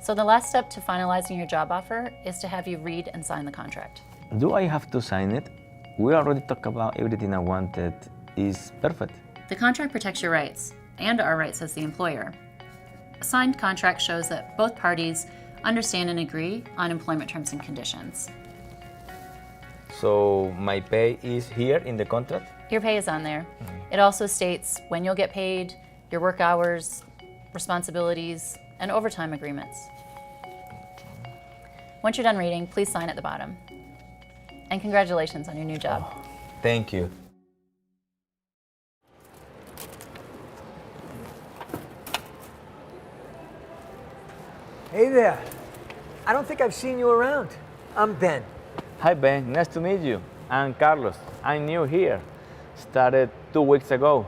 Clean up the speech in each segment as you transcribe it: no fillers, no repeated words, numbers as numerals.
So the last step to finalizing your job offer is to have you read and sign the contract. Do I have to sign it? We already talked about everything I wanted. It's perfect. The contract protects your rights and our rights as the employer. A signed contract shows that both parties understand and agree on employment terms and conditions. So my pay is here in the contract? Your pay is on there. It also states when you'll get paid, your work hours, responsibilities, and overtime agreements. Once you're done reading, please sign at the bottom. And congratulations on your new job. Oh, thank you. Hey there. I don't think I've seen you around. I'm Ben. Hi Ben, nice to meet you. I'm Carlos. I'm new here. Started 2 weeks ago.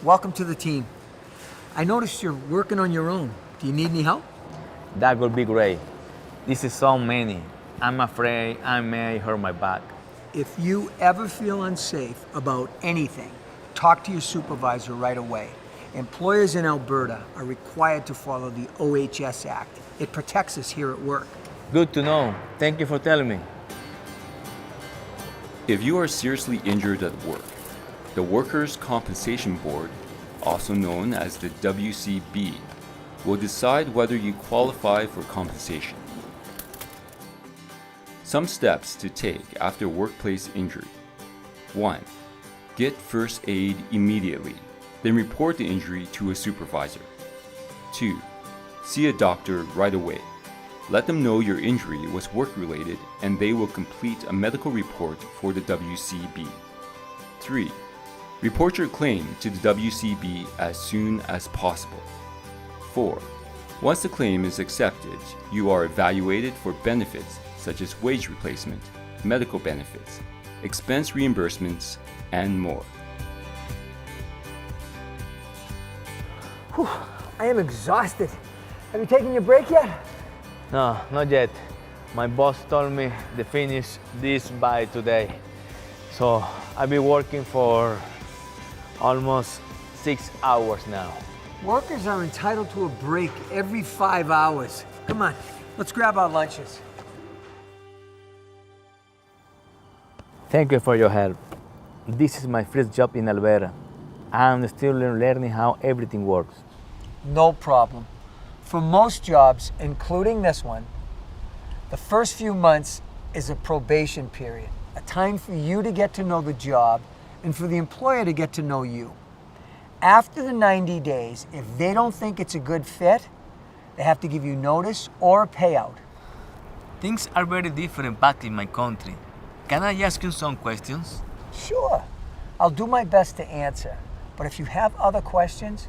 Welcome to the team. I noticed you're working on your own. Do you need any help? That would be great. This is so many. I'm afraid I may hurt my back. If you ever feel unsafe about anything, talk to your supervisor right away. Employers in Alberta are required to follow the OHS Act. It protects us here at work. Good to know. Thank you for telling me. If you are seriously injured at work, the Workers' Compensation Board, also known as the WCB, will decide whether you qualify for compensation. Some steps to take after workplace injury. 1. Get first aid immediately, then report the injury to a supervisor. 2. See a doctor right away. Let them know your injury was work-related and they will complete a medical report for the WCB. 3. Report your claim to the WCB as soon as possible. 4. Once the claim is accepted, you are evaluated for benefits such as wage replacement, medical benefits, expense reimbursements, and more. Whew, I am exhausted. Have you taken your break yet? No, not yet. My boss told me to finish this by today. So I've been working for almost 6 hours now. Workers are entitled to a break every 5 hours. Come on, let's grab our lunches. Thank you for your help. This is my first job in Alberta. I'm still learning how everything works. No problem. For most jobs, including this one, the first few months is a probation period, a time for you to get to know the job and for the employer to get to know you. After the 90 days, if they don't think it's a good fit, they have to give you notice or a payout. Things are very different back in my country. Can I ask you some questions? Sure, I'll do my best to answer. But if you have other questions,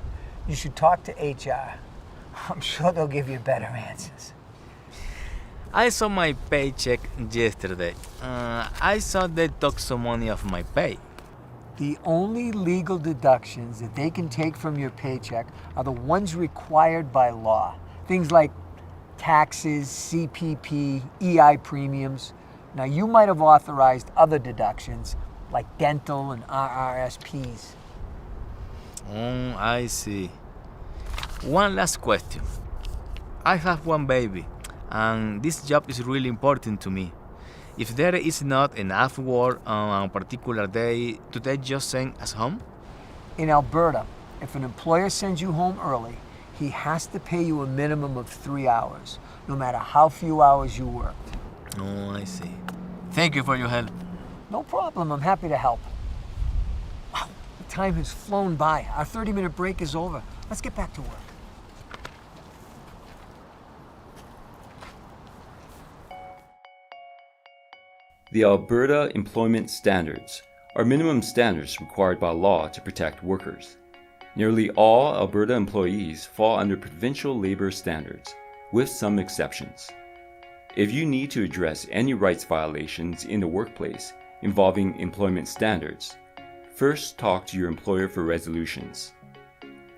you should talk to HR. I'm sure they'll give you better answers. I saw my paycheck yesterday. I saw they took some money off my pay. The only legal deductions that they can take from your paycheck are the ones required by law. Things like taxes, CPP, EI premiums. Now, you might have authorized other deductions like dental and RRSPs. I see. One last question. I have one baby, and this job is really important to me. If there is not enough work on a particular day, do they just send us home? In Alberta, if an employer sends you home early, he has to pay you a minimum of 3 hours, no matter how few hours you worked. Oh, I see. Thank you for your help. No problem, I'm happy to help. Wow, the time has flown by. Our 30-minute break is over. Let's get back to work. The Alberta Employment Standards are minimum standards required by law to protect workers. Nearly all Alberta employees fall under provincial labor standards, with some exceptions. If you need to address any rights violations in the workplace involving employment standards, first talk to your employer for resolutions.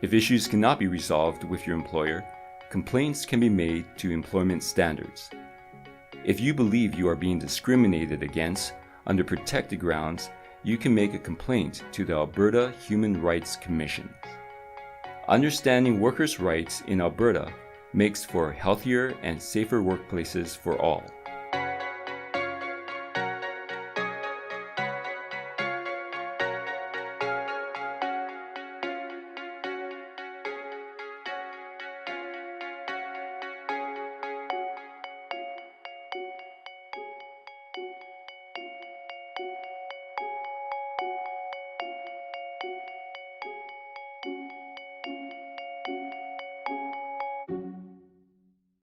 If issues cannot be resolved with your employer, complaints can be made to employment standards. If you believe you are being discriminated against under protected grounds, you can make a complaint to the Alberta Human Rights Commission. Understanding workers' rights in Alberta makes for healthier and safer workplaces for all.